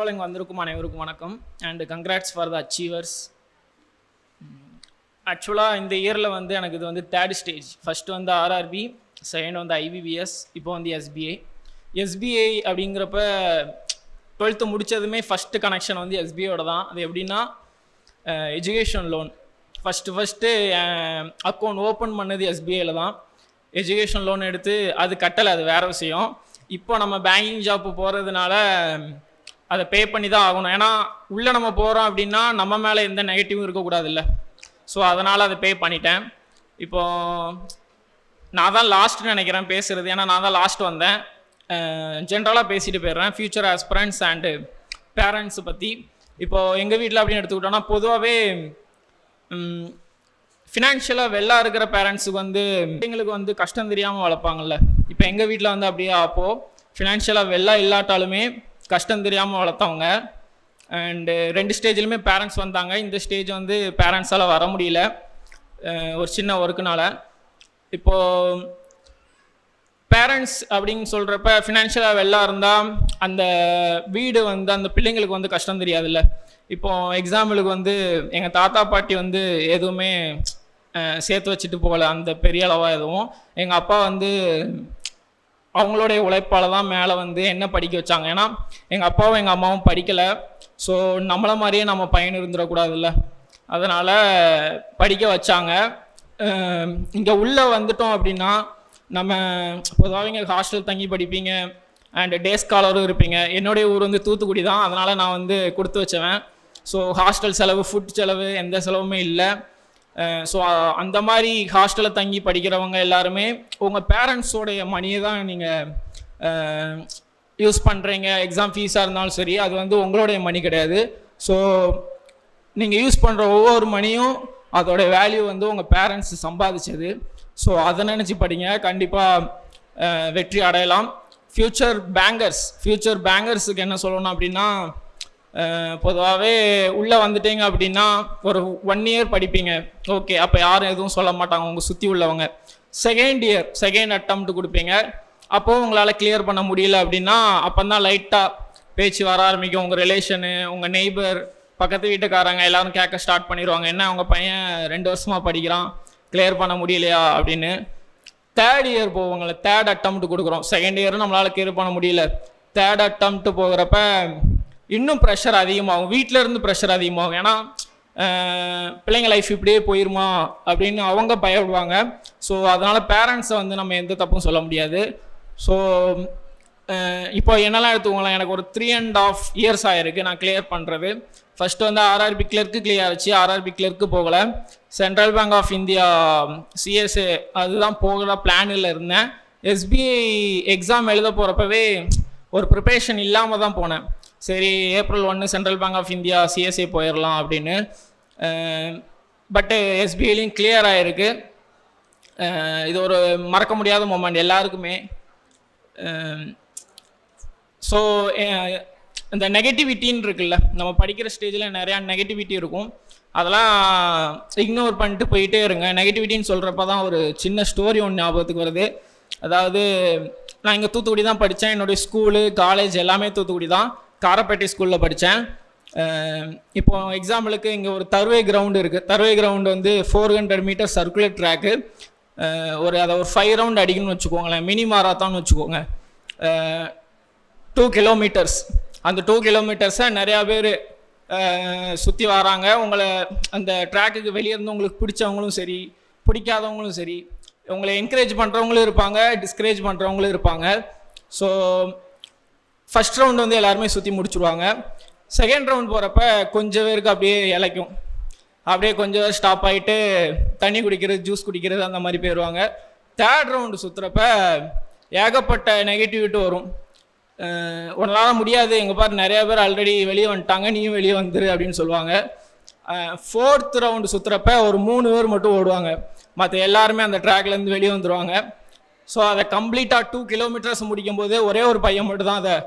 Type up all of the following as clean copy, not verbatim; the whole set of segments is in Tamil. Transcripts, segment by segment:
டோட்டலாக இங்கே வந்திருக்கும் அனைவருக்கும் வணக்கம் and congrats for the achievers. ஆக்சுவலாக இந்த இயரில் வந்து எனக்கு இது வந்து தேர்ட் ஸ்டேஜ். ஃபஸ்ட்டு வந்து ஆர்ஆர்பி, செகண்ட் வந்து ஐபிபிஎஸ், இப்போ வந்து எஸ்பிஐ. எஸ்பிஐ அப்படிங்கிறப்ப 12th முடித்ததுமே ஃபஸ்ட்டு கனெக்ஷன் வந்து எஸ்பிஐயோட தான். அது எப்படின்னா education loan. First account open பண்ணது எஸ்பிஐயில் தான். எஜுகேஷன் லோன் எடுத்து அது கட்டலை, அது வேறு விஷயம். இப்போ நம்ம பேங்கிங் ஜாப்பு போகிறதுனால அதை பே பண்ணி தான் ஆகணும். ஏன்னா உள்ளே நம்ம போகிறோம் அப்படின்னா நம்ம மேலே எந்த நெகட்டிவும் இருக்கக்கூடாதுல்ல. ஸோ அதனால் அதை பே பண்ணிட்டேன். இப்போது நான் தான் லாஸ்ட்டுன்னு நினைக்கிறேன் பேசுகிறது, ஏன்னா நான் தான் லாஸ்ட் வந்தேன். ஜென்ரலாக பேசிட்டு போயிடுறேன் ஃப்யூச்சர் ஆஸ்பிரண்ட்ஸ் அண்டு பேரண்ட்ஸை பற்றி. இப்போது எங்கள் வீட்டில் அப்படின்னு எடுத்துக்கிட்டோன்னா பொதுவாகவே ஃபினான்ஷியலாக வெள்ளாக இருக்கிற பேரண்ட்ஸுக்கு வந்து எங்களுக்கு வந்து கஷ்டம் தெரியாமல் வளர்ப்பாங்கள்ல. இப்போ எங்கள் வீட்டில் வந்து அப்படியே அப்போது ஃபினான்ஷியலாக வெள்ளா இல்லாட்டாலுமே கஷ்டம் தெரியாமல் வளர்த்தவங்க. அண்டு 2 ஸ்டேஜ்லையுமே பேரண்ட்ஸ் வந்தாங்க. இந்த ஸ்டேஜ் வந்து பேரண்ட்ஸால் வர முடியல ஒரு சின்ன ஒர்க்குனால. இப்போது பேரண்ட்ஸ் அப்படின்னு சொல்கிறப்ப ஃபினான்ஷியலாக வெள்ளா இருந்தால் அந்த வீடு வந்து அந்த பிள்ளைங்களுக்கு வந்து கஷ்டம் தெரியாதுல்ல. இப்போது எக்ஸாம்பிளுக்கு வந்து எங்கள் தாத்தா பாட்டி வந்து எதுவுமே சேர்த்து வச்சுட்டு போகலை அந்த பெரிய அளவாக எதுவும். எங்கள் அப்பா வந்து அவங்களுடைய உழைப்பால் தான் மேலே வந்து என்ன படிக்க வச்சாங்க. ஏன்னா எங்கள் அப்பாவும் எங்கள் அம்மாவும் படிக்கலை. ஸோ நம்மளை மாதிரியே நம்ம பையன் இருந்துடக்கூடாதுல்ல, அதனால் படிக்க வச்சாங்க. இங்கே உள்ளே வந்துட்டோம் அப்படின்னா நம்ம பொதுவாக இங்கே ஹாஸ்டல் தங்கி படிப்பீங்க அண்டு டே ஸ்காலரும் இருப்பீங்க. என்னுடைய ஊர் வந்து தூத்துக்குடி தான், அதனால் நான் வந்து கொடுத்து வச்சவன். ஸோ ஹாஸ்டல் செலவு, ஃபுட் செலவு எந்த செலவுமே இல்லை. ஸோ அந்த மாதிரி ஹாஸ்டலில் தங்கி படிக்கிறவங்க எல்லாருமே உங்கள் பேரண்ட்ஸோடைய மணியை தான் நீங்கள் யூஸ் பண்ணுறீங்க. எக்ஸாம் ஃபீஸாக இருந்தாலும் சரி, அது வந்து உங்களுடைய மணி கிடையாது. ஸோ நீங்கள் யூஸ் பண்ணுற ஒவ்வொரு மணியும் அதோடைய வேல்யூ வந்து உங்கள் பேரண்ட்ஸ் சம்பாதிச்சது. ஸோ அதை நினச்சி படிங்க, கண்டிப்பாக வெற்றி அடையலாம். ஃப்யூச்சர் பேங்கர்ஸுக்கு என்ன சொல்லணும் அப்படின்னா, பொதுவாகவே உள்ளே வந்துட்டீங்க அப்படின்னா ஒரு 1 இயர் படிப்பீங்க, ஓகே, அப்போ யாரும் எதுவும் சொல்ல மாட்டாங்க உங்கள் சுற்றி உள்ளவங்க. செகண்ட் அட்டம்ப்ட் கொடுப்பீங்க, அப்போது உங்களால் கிளியர் பண்ண முடியல அப்படின்னா அப்போ தான் லைட்டாக பேச்சு வர ஆரம்பிக்கும். உங்கள் ரிலேஷனு, உங்கள் நெய்பர், பக்கத்து வீட்டுக்காரங்க எல்லோரும் கேட்க ஸ்டார்ட் பண்ணிடுவாங்க, என்ன அவங்க பையன் 2 வருஷமாக படிக்கிறான், கிளியர் பண்ண முடியலையா அப்படின்னு. தேர்ட் இயர் போவாங்களே, தேர்ட் அட்டம்ப்ட் கொடுக்குறோம். செகண்ட் இயரும் நம்மளால் கிளியர் பண்ண முடியல, தேர்ட் அட்டம்ப்ட் போகிறப்ப இன்னும் ப்ரெஷர் அதிகமாகும், வீட்டில் இருந்து ப்ரெஷர் அதிகமாகும். ஏன்னா பிள்ளைங்க லைஃப் இப்படியே போயிருமா அப்படின்னு அவங்க பயப்படுவாங்க. ஸோ அதனால் பேரண்ட்ஸை வந்து நம்ம எந்த தப்பும் சொல்ல முடியாது. ஸோ இப்போ என்னெல்லாம் எடுத்துக்கோங்களேன், எனக்கு ஒரு 3.5 இயர்ஸ் ஆகிருக்கு நான் கிளியர் பண்ணுறது. ஃபஸ்ட்டு வந்து ஆர்ஆர்பி கிளர்க்கு கிளியர் ஆச்சு, ஆர்ஆர்பி கிளர்க்கு போகலை. Central bank of India CSA அதுதான் போகல பிளானில் இருந்தேன். எஸ்பிஐ எக்ஸாம் எழுத போகிறப்பவே ஒரு ப்ரிப்பரேஷன் இல்லாமல் தான் போனேன். சரி, April 1 central bank of India CSA போயிடலாம் அப்படின்னு. பட்டு எஸ்பிஐலையும் கிளியர் ஆகிருக்கு. இது ஒரு மறக்க முடியாத மொமெண்ட் எல்லாருக்குமே. ஸோ இந்த நெகட்டிவிட்டின்னு இருக்குல்ல, நம்ம படிக்கிற ஸ்டேஜில் நிறையா நெகட்டிவிட்டி இருக்கும், அதெல்லாம் இக்னோர் பண்ணிட்டு போயிட்டே இருங்க. நெகட்டிவிட்டின்னு சொல்கிறப்ப தான் ஒரு சின்ன ஸ்டோரி ஒன்று ஞாபகத்துக்கு வருது. அதாவது நான் இங்கே தூத்துக்குடி தான் படித்தேன், என்னுடைய ஸ்கூலு காலேஜ் எல்லாமே தூத்துக்குடி தான், காரப்பேட்டை ஸ்கூலில் படித்தேன். இப்போது எக்ஸாம்பிளுக்கு இங்கே ஒரு தருவை கிரவுண்டு இருக்குது. தருவை கிரவுண்டு வந்து 400 மீட்டர் சர்க்குலர் ட்ராக்கு. அதை ஒரு 5 ரவுண்ட் அடிக்கணும்னு வச்சுக்கோங்களேன், மினி மாராத்தான்னு வச்சுக்கோங்க. 2 கிலோமீட்டர்ஸ். அந்த 2 கிலோமீட்டர்ஸை நிறையா பேர் சுற்றி வராங்க. உங்களை அந்த ட்ராக்குக்கு வெளியே இருந்து உங்களுக்கு பிடிச்சவங்களும் சரி, பிடிக்காதவங்களும் சரி, உங்களை என்கரேஜ் பண்ணுறவங்களும் இருப்பாங்க, டிஸ்கரேஜ் பண்ணுறவங்களும் இருப்பாங்க. ஸோ ஃபஸ்ட் ரவுண்டு வந்து எல்லாருமே சுற்றி முடிச்சுடுவாங்க. செகண்ட் ரவுண்ட் போகிறப்ப கொஞ்சம் பேருக்கு அப்படியே இலைக்கும், அப்படியே கொஞ்சம் பேர் ஸ்டாப் ஆகிட்டு தண்ணி குடிக்கிறது, ஜூஸ் குடிக்கிறது அந்த மாதிரி போயிடுவாங்க. தேர்ட் ரவுண்டு சுற்றுறப்ப ஏகப்பட்ட நெகட்டிவிட்டி வரும். உன்னால முடியாது, எங்கள் பாரு நிறையா பேர் ஆல்ரெடி வெளியே வந்துட்டாங்க, நீயும் வெளியே வந்துரு அப்படின்னு சொல்லுவாங்க. ஃபோர்த் ரவுண்டு சுற்றுறப்ப ஒரு 3 பேர் மட்டும் ஓடுவாங்க, மற்ற எல்லாருமே அந்த ட்ராக்லேருந்து வெளியே வந்துடுவாங்க. ஸோ அதை கம்ப்ளீட்டாக 2 கிலோமீட்டர்ஸ் முடிக்கும் போது ஒரே ஒரு பையன் மட்டும் தான் அதை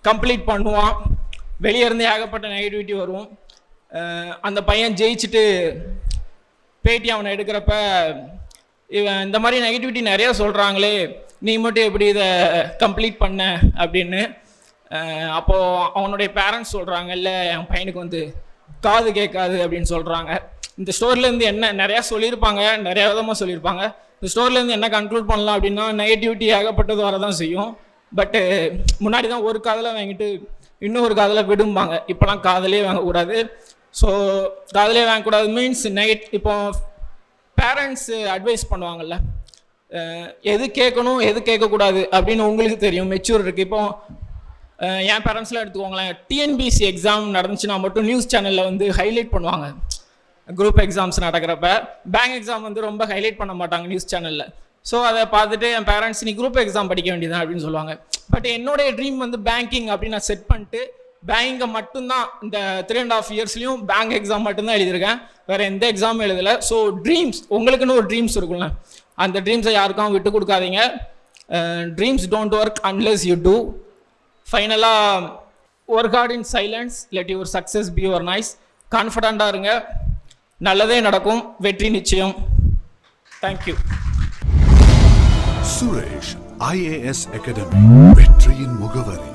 கம்ப்ளீட் பண்ணுவான். வெளியே இருந்து ஏகப்பட்ட நெகட்டிவிட்டி வரும். அந்த பையன் ஜெயிச்சுட்டு பேட்டி அவனை எடுக்கிறப்ப இவன் இந்த மாதிரி நெகட்டிவிட்டி நிறையா சொல்கிறாங்களே, நீ மட்டும் எப்படி இதை கம்ப்ளீட் பண்ண அப்படின்னு. அப்போது அவனுடைய பேரண்ட்ஸ் சொல்கிறாங்க, இல்லை என் பையனுக்கு வந்து காது கேட்காது அப்படின்னு சொல்கிறாங்க. இந்த ஸ்டோரிலேருந்து என்ன நிறையா சொல்லியிருப்பாங்க, நிறையா விதமாக சொல்லியிருப்பாங்க. இந்த ஸ்டோரிலேருந்து என்ன கன்க்ளூட் பண்ணலாம் அப்படின்னா, நெகட்டிவிட்டி ஏகப்பட்டது வரதான் செய்யும். பட்டு முன்னாடி தான் ஒரு காதில் வாங்கிட்டு இன்னொரு காதில் விடும்பாங்க. இப்போலாம் காதலே வாங்கக்கூடாது. ஸோ காதலே வாங்கக்கூடாது மீன்ஸ் இப்போ பேரண்ட்ஸு அட்வைஸ் பண்ணுவாங்கள்ல, எது கேட்கணும் எது கேட்கக்கூடாது அப்படின்னு உங்களுக்கு தெரியும், மெச்சூர் இருக்குது. இப்போ என் பேரண்ட்ஸ்லாம் எடுத்துக்கோங்களேன், டிஎன்பிசி எக்ஸாம் நடந்துச்சுன்னா மட்டும் நியூஸ் சேனலில் வந்து ஹைலைட் பண்ணுவாங்க. குரூப் எக்ஸாம்ஸ் நடக்கிறப்ப பேங்க் எக்ஸாம் வந்து ரொம்ப ஹைலைட் பண்ண மாட்டாங்க நியூஸ் சேனலில். ஸோ அதை பார்த்துட்டு என் பேரண்ட்ஸ் நீ குரூப் எக்ஸாம் படிக்க வேண்டியதான் அப்படின்னு சொல்லுவாங்க. பட் என்னுடைய ட்ரீம் வந்து பேங்கிங் அப்படின்னு நான் செட் பண்ணிட்டு பேங்கை மட்டும்தான் இந்த 3.5 இயர்ஸ்லையும் பேங்க் எக்ஸாம் மட்டும்தான் எழுதியிருக்கேன், வேறு எந்த எக்ஸாமும் எழுதலை. ஸோ ட்ரீம்ஸ், உங்களுக்குன்னு ஒரு ட்ரீம்ஸ் இருக்குல்ல, அந்த ட்ரீம்ஸை யாருக்கும் விட்டு கொடுக்காதீங்க. Dreams don't work unless you do. ஃபைனலாக work hard in silence, let your success be your noise. கான்ஃபிடண்ட்டாக இருங்க, நல்லதே நடக்கும், வெற்றி நிச்சயம். தேங்க்யூ. சுரேஷ் IAS அகாடமி, வெற்றியின் முகவரி.